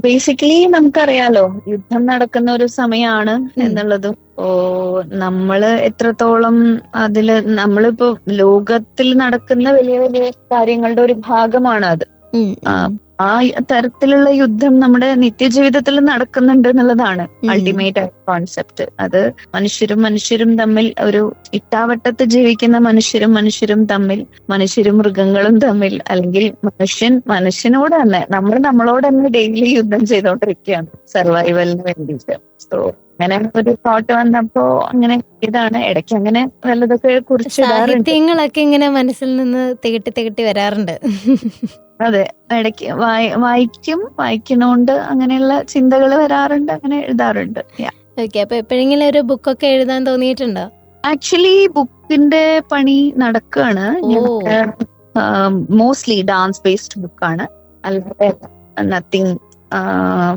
ബേസിക്കലി നമുക്കറിയാലോ യുദ്ധം നടക്കുന്ന ഒരു സമയമാണ് എന്നുള്ളതും നമ്മള് എത്രത്തോളം അതില് നമ്മളിപ്പോ ലോകത്തിൽ നടക്കുന്ന വലിയ വലിയ കാര്യങ്ങളുടെ ഒരു ഭാഗമാണ് അത്. ആ തരത്തിലുള്ള യുദ്ധം നമ്മുടെ നിത്യജീവിതത്തിൽ നടക്കുന്നുണ്ട് എന്നുള്ളതാണ് അൾട്ടിമേറ്റ് കോൺസെപ്റ്റ്. അത് മനുഷ്യരും തമ്മിൽ, ഒരു ഇട്ടാവട്ടത്ത് ജീവിക്കുന്ന മനുഷ്യരും തമ്മിൽ, മനുഷ്യരും മൃഗങ്ങളും തമ്മിൽ, അല്ലെങ്കിൽ മനുഷ്യനോട് തന്നെ നമ്മളോട് തന്നെ ഡെയിലി യുദ്ധം ചെയ്തോണ്ടിരിക്കുകയാണ് സർവൈവലിന് വേണ്ടിയിട്ട്. സോ അങ്ങനെ ഒരു തോട്ട് വന്നപ്പോ അങ്ങനെ ഇതാണ്. ഇടയ്ക്ക് അങ്ങനെ വല്ലതൊക്കെ കുറിച്ച് സാഹിത്യങ്ങളൊക്കെ ഇങ്ങനെ മനസ്സിൽ നിന്ന് തികട്ടി വരാറുണ്ട്. അതെ, ഇടയ്ക്ക് വായിക്കുന്നോണ്ട് അങ്ങനെയുള്ള ചിന്തകൾ വരാറുണ്ട്, അങ്ങനെ എഴുതാറുണ്ട്. ഓക്കെ, അപ്പൊ എപ്പോഴെങ്കിലും ഒരു ബുക്കൊക്കെ എഴുതാൻ തോന്നിയിട്ടുണ്ടോ? ആക്ച്വലി ബുക്കിന്റെ പണി നടക്കുകയാണ്. മോസ്റ്റ്ലി ഡാൻസ് ബേസ്ഡ് ബുക്കാണ്, അല്ലാതെ നത്തിങ്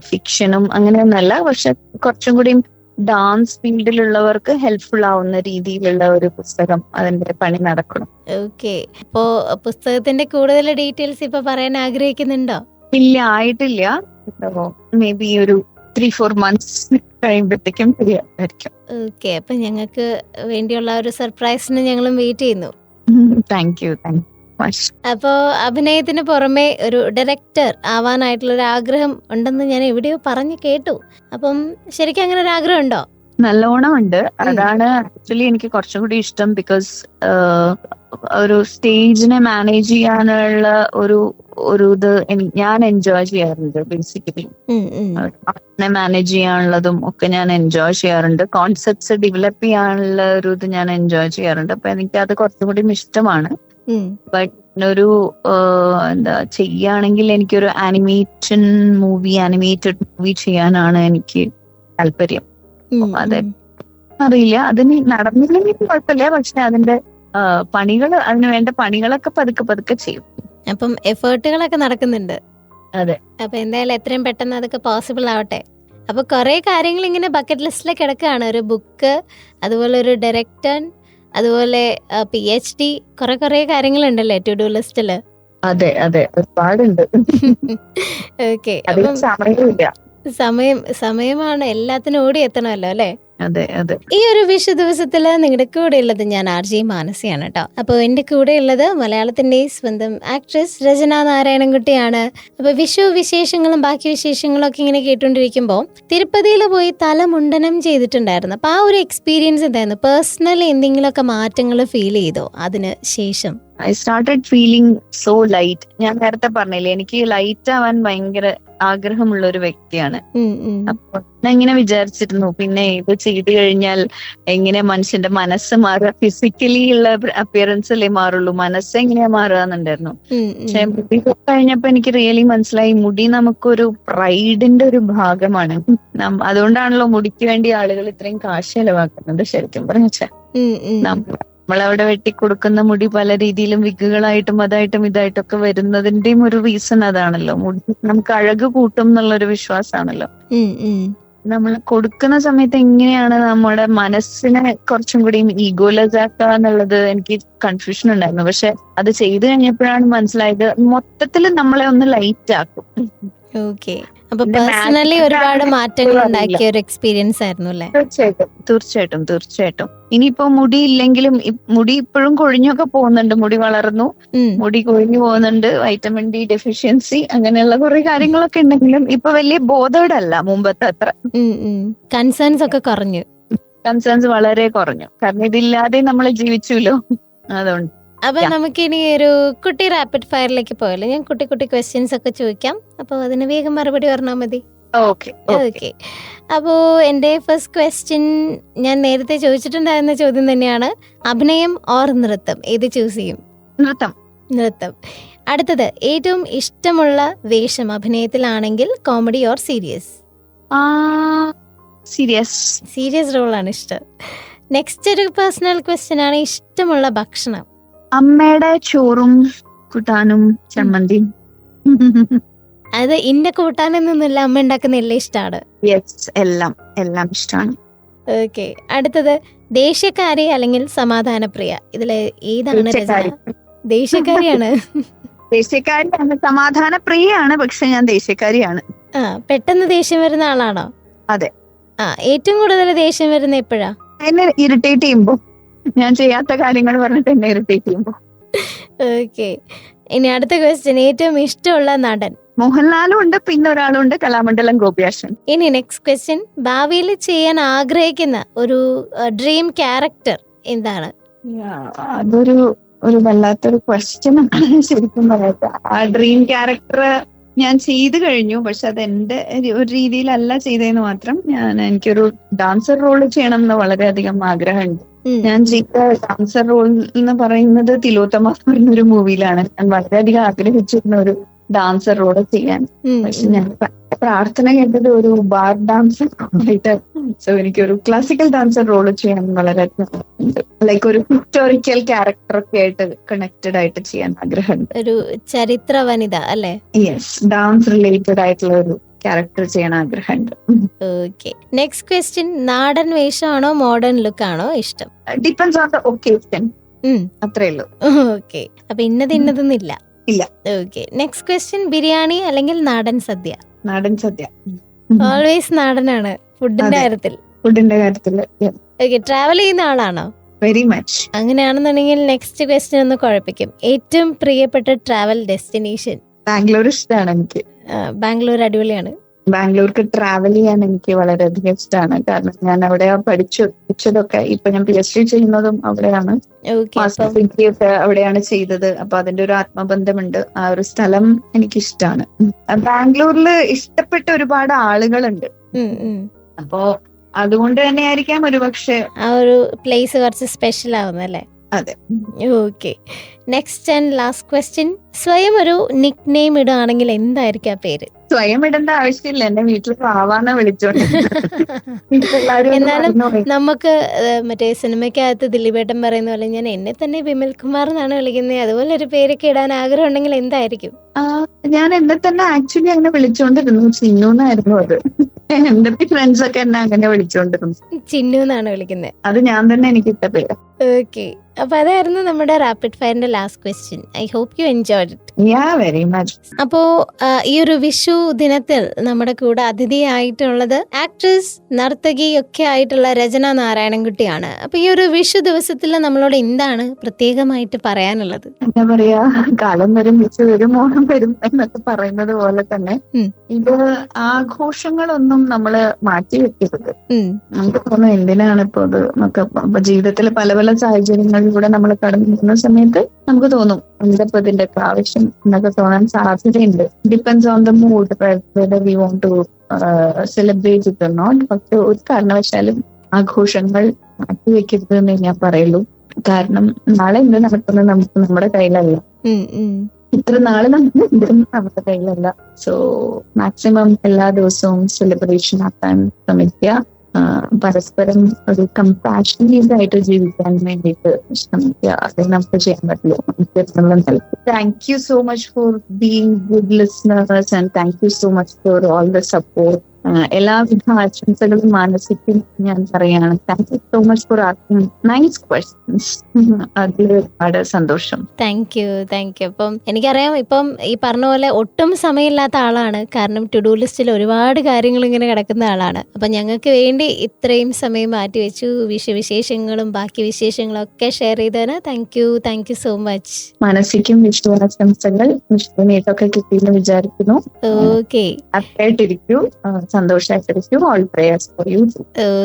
ഫിക്ഷനും അങ്ങനെയൊന്നല്ല. പക്ഷെ കുറച്ചും കൂടി ഡാൻസ് ഫീൽഡിലുള്ളവർക്ക് ഹെൽപ്ഫുൾ ആവുന്ന രീതിയിലുള്ള ഒരു പുസ്തകം, അതിന്റെ പണി നടക്കണം. ഓക്കെ, അപ്പോ പുസ്തകത്തിന്റെ കൂടുതൽ ഡീറ്റെയിൽസ് ഇപ്പൊ പറയാൻ ആഗ്രഹിക്കുന്നുണ്ടോ? ഇല്ല, ആയിട്ടില്ല. മേ ബി ഒരു 3-4 months കഴിയുമ്പോഴത്തേക്കും ശരിയായിരിക്കും. ഓക്കെ, അപ്പൊ ഞങ്ങൾക്ക് വേണ്ടിയുള്ള ഒരു സർപ്രൈസിന് ഞങ്ങളും വെയിറ്റ് ചെയ്യുന്നു. Thank you. അപ്പോ അഭിനയത്തിന് പുറമെ ഒരു ഡയറക്ടർ ആവാനായിട്ടുള്ള ഒരു ആഗ്രഹം ഉണ്ടെന്ന് ഞാൻ എവിടെയോ പറഞ്ഞു കേട്ടു. അപ്പം ശരിക്കും അങ്ങനെ ഒരു ആഗ്രഹം ഉണ്ടോ? നല്ലോണം ഉണ്ട്. അതാണ് ആക്ച്വലി എനിക്ക് കുറച്ചും കൂടി ഇഷ്ടം. ബിക്കോസ് ഒരു സ്റ്റേജിനെ മാനേജ് ചെയ്യാനുള്ള ഒരു ഇത് ഞാൻ എൻജോയ് ചെയ്യാറുണ്ട്. ബേസിക്കലി മാനേജ് ചെയ്യാനുള്ളതും ഒക്കെ ഞാൻ എൻജോയ് ചെയ്യാറുണ്ട്. കോൺസെപ്റ്റ്സ് ഡെവലപ്പ് ചെയ്യാനുള്ള ഒരു ഇത് ഞാൻ എൻജോയ് ചെയ്യാറുണ്ട്. അപ്പൊ എനിക്ക് അത് കുറച്ചും കൂടി ഇഷ്ടമാണ്. ബട്ട് ഒരു എന്താ ചെയ്യുകയാണെങ്കിൽ എനിക്കൊരു ആനിമേറ്റഡ് മൂവി ചെയ്യാനാണ് എനിക്ക് താല്പര്യം. അതെ, അറിയില്ല, അതിന് നടന്നില്ലെങ്കിൽ കുഴപ്പമില്ല. പക്ഷെ അതിന്റെ അതിന് വേണ്ട പണികളൊക്കെ പതുക്കെ ചെയ്യും. അപ്പം എഫേർട്ടുകളൊക്കെ നടക്കുന്നുണ്ട്. അതെ. അപ്പൊ എന്തായാലും എത്രയും പെട്ടെന്ന് അതൊക്കെ പോസിബിൾ ആവട്ടെ. അപ്പൊ കുറെ കാര്യങ്ങൾ ഇങ്ങനെ ബക്കറ്റ് ലിസ്റ്റിൽ കിടക്കുകയാണ്. ഒരു ബുക്ക്, അതുപോലെ ഒരു ഡയറക്ടർ, അതുപോലെ PhD, കുറെ കാര്യങ്ങളുണ്ടല്ലേ ടു ഡു ലിസ്റ്റില്. അതെ, ഒരുപാടുണ്ട്. ഓക്കെ, സമയമാണ് എല്ലാത്തിനും ഓടി എത്തണമല്ലോ അല്ലെ. അതെ. ഈ ഒരു വിഷു ദിവസത്തില് നിങ്ങളുടെ കൂടെ ഉള്ളത് ഞാൻ RJ മാനസിയാണ് കേട്ടോ. അപ്പോൾ എന്റെ കൂടെ ഉള്ളത് മലയാളത്തിന്റെ സ്വന്തം ആക്ട്രസ് രചന നാരായണൻകുട്ടിയാണ്. അപ്പൊ വിഷു വിശേഷങ്ങളും ബാക്കി വിശേഷങ്ങളും ഒക്കെ ഇങ്ങനെ കേട്ടോണ്ടിരിക്കുമ്പോൾ തിരുപ്പതിയിൽ പോയി തലമുണ്ടനം ചെയ്തിട്ടുണ്ടായിരുന്നു. അപ്പൊ ആ ഒരു എക്സ്പീരിയൻസ് എന്തായിരുന്നു? പേഴ്സണലി എന്തെങ്കിലുമൊക്കെ മാറ്റങ്ങൾ ഫീൽ ചെയ്തോ അതിന് ശേഷം? I started feeling so light. ഞാൻ നേരത്തെ പറഞ്ഞില്ലേ, എനിക്ക് ലൈറ്റ് ആവാൻ ഭയങ്കര ആഗ്രഹമുള്ള ഒരു വ്യക്തിയാണ്. അപ്പൊ ഞാൻ ഇങ്ങനെ വിചാരിച്ചിരുന്നു, പിന്നെ ഇത് ചെയ്തു കഴിഞ്ഞാൽ എങ്ങനെ മനുഷ്യന്റെ മനസ്സ് മാറുക, ഫിസിക്കലി ഉള്ള അപ്പിയറൻസ് അല്ലേ മാറുള്ളൂ, മനസ്സ് എങ്ങനെയാ മാറുക എന്നുണ്ടായിരുന്നു. പക്ഷെ മുടി കഴിഞ്ഞപ്പോ എനിക്ക് റിയലി മനസ്സിലായി, മുടി നമുക്കൊരു പ്രൈഡിന്റെ ഒരു ഭാഗമാണ്. അതുകൊണ്ടാണല്ലോ മുടിക്ക് വേണ്ടി ആളുകൾ ഇത്രയും കാശ് ചെലവാക്കുന്നത്. ശരിക്കും പറഞ്ഞാൽ നമ്മളവിടെ വെട്ടിക്കൊടുക്കുന്ന മുടി പല രീതിയിലും വിഗുകളായിട്ടും അതായിട്ടും ഇതായിട്ടൊക്കെ വരുന്നതിന്റെയും ഒരു റീസൺ അതാണല്ലോ. മുടി നമുക്ക് അഴക് കൂട്ടും എന്നുള്ളൊരു വിശ്വാസമാണല്ലോ. നമ്മൾ കൊടുക്കുന്ന സമയത്ത് എങ്ങനെയാണ് നമ്മുടെ മനസ്സിനെ കുറച്ചും കൂടി ഈഗോലെസ് ആക്കുക എന്നുള്ളത് എനിക്ക് കൺഫ്യൂഷൻ ഉണ്ടായിരുന്നു. പക്ഷെ അത് ചെയ്തു കഴിഞ്ഞപ്പോഴാണ് മനസ്സിലായത്, മൊത്തത്തിൽ നമ്മളെ ഒന്ന് ലൈറ്റ് ആക്കും. ഓക്കെ, അപ്പൊ പേഴ്സണലി ഒരുപാട് മാറ്റങ്ങൾ ഉണ്ടാക്കിയ ഒരു എക്സ്പീരിയൻസ് ആയിരുന്നു അല്ലേ? തീർച്ചയായിട്ടും. ഇനിയിപ്പോ മുടി ഇല്ലെങ്കിലും, മുടി ഇപ്പോഴും കൊഴിഞ്ഞൊക്കെ പോകുന്നുണ്ട്, മുടി വളർന്നു, മുടി കൊഴിഞ്ഞു പോകുന്നുണ്ട്, വൈറ്റമിൻ D ഡെഫിഷ്യൻസി, അങ്ങനെയുള്ള കുറെ കാര്യങ്ങളൊക്കെ ഉണ്ടെങ്കിലും ഇപ്പൊ വലിയ ബോധോടല്ല മുമ്പത്തെ അത്ര. കൺസേൺസ് ഒക്കെ കുറഞ്ഞു. കൺസേൺസ് വളരെ കുറഞ്ഞു, കാരണം ഇതില്ലാതെ നമ്മൾ ജീവിച്ചല്ലോ. അതുകൊണ്ട് അപ്പൊ നമുക്കിനി ഒരു കുട്ടി റാപ്പിഡ് ഫയറിലേക്ക് പോയല്ലോ. ഞാൻ കുട്ടി ക്വസ്റ്റ്യൻസ് ഒക്കെ ചോദിക്കാം, അപ്പൊ അതിന് വേഗം മറുപടി പറഞ്ഞാൽ മതി. ഓക്കെ. അപ്പോ എന്റെ ഫസ്റ്റ് ക്വസ്റ്റ്യൻ ഞാൻ നേരത്തെ ചോദിച്ചിട്ടുണ്ടായിരുന്ന ചോദ്യം തന്നെയാണ്. അഭിനയം ഓർ നൃത്തം, ഏത് ചൂസ് ചെയ്യും? നൃത്തം. അടുത്തത്, ഏറ്റവും ഇഷ്ടമുള്ള വേഷം അഭിനയത്തിലാണെങ്കിൽ കോമഡി ഓർ സീരിയസ്? സീരിയസ് റോളാണ് ഇഷ്ടം. നെക്സ്റ്റ് ഒരു പേഴ്സണൽ ക്വസ്റ്റ്യൻ ആണ്, ഇഷ്ടമുള്ള ഭക്ഷണം? അമ്മയുടെ ചോറും കൂട്ടാനും ചമ്മന്തിയും. അത് ഇന്ന കൂട്ടാനൊന്നുമില്ല, അമ്മ ഉണ്ടാക്കുന്ന എല്ലാം ഇഷ്ടമാണ്. എല്ലാം ഇഷ്ടമാണ്. ഓക്കെ, അടുത്തത്, ദേഷ്യക്കാരി അല്ലെങ്കിൽ സമാധാനപ്രിയ, ഇതില് ഏതാണ് രചന? ദേഷ്യക്കാരിയാണ്. സമാധാനപ്രിയാണ്, പക്ഷെ ഞാൻ ദേഷ്യക്കാരിയാണ്. പെട്ടെന്ന് ദേഷ്യം വരുന്ന ആളാണോ? അതെ. ഏറ്റവും കൂടുതൽ ദേഷ്യം വരുന്ന എപ്പോഴാ? എന്നെ ഇറിറ്റേറ്റ് ചെയ്യുമ്പോ, ഞാൻ ചെയ്യാത്ത കാര്യങ്ങൾ പറഞ്ഞിട്ട് എന്നെ ഇറിറ്റേറ്റ് ചെയ്യുമ്പോ. ഓക്കെ, ഇനി അടുത്ത ക്വസ്റ്റ്യൻ, ഏറ്റവും ഇഷ്ടമുള്ള നടൻ? മോഹൻലാലും ഉണ്ട്, പിന്നെ ഒരാളും ഉണ്ട്, കലാമണ്ഡലം ഗോപിയാശൻ. ഇനി നെക്സ്റ്റ് ക്വസ്റ്റ്യൻ, ഭാവിയിൽ ചെയ്യാൻ ആഗ്രഹിക്കുന്ന ഒരു ഡ്രീം ക്യാരക്ടർ എന്താണ്? അതൊരു വല്ലാത്തൊരു ക്വസ്റ്റ്യൻ ആണ് ശരിക്കും പറയട്ടെ. ആ ഡ്രീം ക്യാരക്ടർ ഞാൻ ചെയ്തു കഴിഞ്ഞു, പക്ഷെ അത് എന്റെ ഒരു രീതിയിലല്ല ചെയ്തതെന്ന് മാത്രം. എനിക്കൊരു ഡാൻസർ റോൾ ചെയ്യണം എന്ന് വളരെയധികം ആഗ്രഹമുണ്ട്. ഞാൻ ചെയ്ത ഡാൻസർ റോൾ എന്ന് പറയുന്നത് തിലോത്തമ എന്നൊരു മൂവിയിലാണ്. ഞാൻ വളരെയധികം ആഗ്രഹിച്ചിരുന്ന ഒരു ഡാൻസർ റോള് ചെയ്യാൻ. പക്ഷെ ഞാൻ പ്രാർത്ഥന കേട്ടത് ഒരു ബാർ ഡാൻസർ ആയിട്ട്. സോ എനിക്കൊരു ക്ലാസിക്കൽ ഡാൻസർ റോള് ചെയ്യാൻ വളരെ ലൈക്ക് ഒരു ഹിസ്റ്റോറിക്കൽ ക്യാരക്ടർ ഒക്കെ ആയിട്ട് കണക്റ്റഡ് ആയിട്ട് ചെയ്യാൻ ആഗ്രഹമുണ്ട്. ഒരു ചരിത്ര വനിത അല്ലേ? യെസ്, ഡാൻസ് റിലേറ്റഡ് ആയിട്ടുള്ള ഒരു ക്യാരക്ടർ ചെയ്യാൻ ആഗ്രഹമുണ്ട്. ഓക്കെ, നെക്സ്റ്റ് ക്വസ്റ്റ്യൻ, നാടൻ വേഷമാണോ മോഡേൺ ലുക്ക് ആണോ ഇഷ്ടം? ഡിപ്പെൻസ് ഓൺ ദ ഒക്കേഷൻ, അത്രേ ഉള്ളൂ. ഓക്കെ, അപ്പൊ ഇന്നതൊന്നില്ല. ഇല്ല. ഓക്കെ, നെക്സ്റ്റ് ക്വസ്റ്റ്യൻ, ബിരിയാണി അല്ലെങ്കിൽ നാടൻ സദ്യ? നാടൻ സദ്യ. ഓൾവേസ് നാടനാണ് ഫുഡിന്റെ കാര്യത്തിൽ. ഓക്കെ, ട്രാവൽ ചെയ്യുന്ന ആളാണോ? Very much. അങ്ങനെയാണെന്നുണ്ടെങ്കിൽ നെക്സ്റ്റ് ക്വസ്റ്റ്യൻ ഒന്ന് കുഴപ്പിക്കും. ഏറ്റവും പ്രിയപ്പെട്ട ട്രാവൽ ഡെസ്റ്റിനേഷൻ? ബാംഗ്ലൂർ ഇഷ്ടമാണ് എനിക്ക്. ബാംഗ്ലൂർ അടിപൊളിയാണ്. ബാംഗ്ലൂർക്ക് ട്രാവൽ ചെയ്യാൻ എനിക്ക് വളരെയധികം ഇഷ്ടമാണ്. കാരണം ഞാൻ അവിടെ പഠിച്ചതൊക്കെ, ഇപ്പൊ ഞാൻ PhD ചെയ്യുന്നതും അവിടെയാണ്, മാസ്റ്റർ ഡിഗ്രി ഒക്കെ അവിടെയാണ് ചെയ്തത്. അപ്പൊ അതിന്റെ ഒരു ആത്മബന്ധമുണ്ട്. ആ ഒരു സ്ഥലം എനിക്കിഷ്ടമാണ്. ബാംഗ്ലൂരിൽ ഇഷ്ടപ്പെട്ട ഒരുപാട് ആളുകളുണ്ട്. അപ്പോ അതുകൊണ്ട് തന്നെ ആയിരിക്കാം ഒരുപക്ഷെ ആ ഒരു പ്ലേസ് കുറച്ച് സ്പെഷ്യൽ ആവുന്നല്ലേ. അതെ. Okay, next and last question. സ്വയം ഒരു നിക് നെയിം ഇടുകയാണെങ്കിൽ എന്തായിരിക്കും ആ പേര്? സ്വയം ഇടേണ്ട ആവശ്യമില്ല, എന്റെ വീട്ടിൽ പാവാന്ന് വിളിച്ചോണ്ട്. എന്നാലും നമുക്ക് മറ്റേ സിനിമയ്ക്കകത്ത് ദിലീപേട്ടൻ പറയുന്ന പോലെ ഞാൻ എന്നെ തന്നെ വിമൽ കുമാർ എന്നാണ് വിളിക്കുന്നത്, അതുപോലെ ഒരു പേരൊക്കെ ഇടാൻ ആഗ്രഹം ഉണ്ടെങ്കിൽ എന്തായിരിക്കും? ഞാൻ എന്നെ തന്നെ ആക്ച്വലി അങ്ങനെ വിളിച്ചോണ്ടിരുന്നു, ചിന്നു എന്നായിരുന്നു അത്. എന്റെ ഫ്രണ്ട്സ് ഒക്കെ എന്നെ അങ്ങനെ വിളിച്ചോണ്ടിരുന്നു. ചിന്നു എന്നാണ് വിളിക്കുന്നത്? അത് ഞാൻ തന്നെ എനിക്ക് ഇട്ട പേര്. ഓക്കെ, അപ്പൊ അതായിരുന്നു നമ്മുടെ റാപ്പിഡ് ഫയറിന്റെ last question. I hope you enjoyed it. Very much. അപ്പോ ഈ ഒരു വിഷു ദിനത്തിൽ നമ്മുടെ കൂടെ അതിഥിയായിട്ടുള്ളത് ആക്ട്രസ്, നർത്തകി ഒക്കെ ആയിട്ടുള്ള രചന നാരായണൻകുട്ടിയാണ്. അപ്പൊ ഈ ഒരു വിഷു ദിവസത്തിൽ നമ്മളോട് എന്താണ് പ്രത്യേകമായിട്ട് പറയാനുള്ളത്? എന്താ പറയാ, കാലം വരും വിഷു വരും ഓണം വരും എന്നൊക്കെ പറയുന്നത് പോലെ തന്നെ ഇത് ആഘോഷങ്ങളൊന്നും നമ്മള് മാറ്റി വെക്കരുത്. നമുക്ക് തോന്നുന്നു എന്തിനാണ് ഇപ്പൊ ഇത് നമുക്ക് ജീവിതത്തിൽ പല പല സാഹചര്യങ്ങളിലൂടെ നമ്മൾ കടന്നു പോകുന്ന സമയത്ത് നമുക്ക് തോന്നും എന്താ ഇതിന്റെ ആവശ്യം എന്നൊക്കെ തോന്നാൻ സാധ്യതയുണ്ട്. Depends on the mood whether we want to celebrate it or not. പക്ഷെ ഒരു കാരണവശാലും ആഘോഷങ്ങൾ മാറ്റിവെക്കരുത് എന്ന് ഞാൻ പറയുള്ളൂ. കാരണം നാളെ എന്ത് നടക്കുന്നത് നമുക്ക് നമ്മുടെ കയ്യിലല്ല, ഇത്ര നാളെ നമ്മുടെ കയ്യിലല്ല. സോ മാക്സിമം എല്ലാ ദിവസവും സെലിബ്രേഷൻ ആക്കാൻ ശ്രമിക്കുക. പരസ്പരം ഒരു കമ്പാഷനേറ്റ് ആയിട്ട് ജീവിക്കാൻ വേണ്ടിയിട്ട് ശ്രമിക്കുക. അതേ നമുക്ക് ചെയ്യാൻ പറ്റുള്ളൂ. Thank you so much for being good listeners and thank you so much for all the support. എല്ലാവിധ ആശംസകളും മാനസിക്കും ഞാൻ പറയാണ്. Thank you so much for asking nice questions. അതിൽ ഒരുപാട് സന്തോഷം. Thank you. അപ്പം എനിക്കറിയാം, ഇപ്പം ഈ പറഞ്ഞ പോലെ ഒട്ടും സമയമില്ലാത്ത ആളാണ്. കാരണം ടു ഡു ലിസ്റ്റിൽ ഒരുപാട് കാര്യങ്ങൾ ഇങ്ങനെ കിടക്കുന്ന ആളാണ്. അപ്പൊ ഞങ്ങൾക്ക് വേണ്ടി ഇത്രയും സമയം മാറ്റിവെച്ചു, വിശേഷങ്ങളും ബാക്കി വിശേഷങ്ങളും ഒക്കെ ഷെയർ ചെയ്തതിന് താങ്ക് യു സോ മച്ച്. മാനസിക്കും വിഷു ആശംസകൾ. വിഷുവിനേറ്റൊക്കെ കിട്ടിയെന്ന് വിചാരിക്കുന്നു. ഓക്കെ, അത്തായിട്ടിരിക്കൂ, സന്തോഷമായിട്ടിരിക്കും. All prayers for you.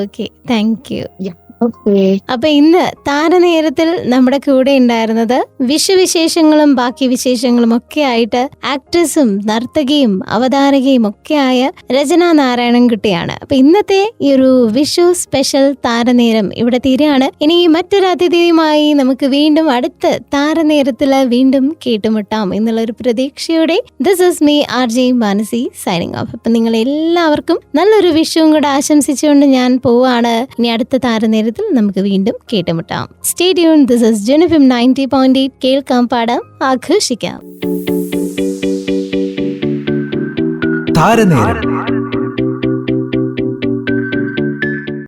Okay, thank you. Okay. അപ്പൊ ഇന്ന് താരനേരത്തിൽ നമ്മുടെ കൂടെ ഉണ്ടായിരുന്നത് വിഷുവിശേഷങ്ങളും ബാക്കി വിശേഷങ്ങളും ഒക്കെ ആയിട്ട് ആക്ട്രസും നർത്തകിയും അവതാരകയും ഒക്കെ ആയ രചന നാരായണൻകുട്ടിയാണ്. അപ്പൊ ഇന്നത്തെ ഈ ഒരു വിഷു സ്പെഷ്യൽ താരനേരം ഇവിടെ തീരുകയാണ്. ഇനി മറ്റൊരു അതിഥിയുമായി നമുക്ക് വീണ്ടും അടുത്ത താരനേരത്തില് വീണ്ടും കേട്ടുമുട്ടാം എന്നുള്ളൊരു പ്രതീക്ഷയോടെ this is me RJ Manasi signing off. അപ്പൊ നിങ്ങൾ എല്ലാവർക്കും നല്ലൊരു വിഷുവും കൂടെ ആശംസിച്ചുകൊണ്ട് ഞാൻ പോവാണ്. ഇനി അടുത്ത താരനേരം നമുക്ക് വീണ്ടും കേട്ടുമുട്ടാം. Stay tune. This is Gen FM 90.8. കേൾക്കാം, പാടാം, ആഘോഷിക്കാം. താരനേരം.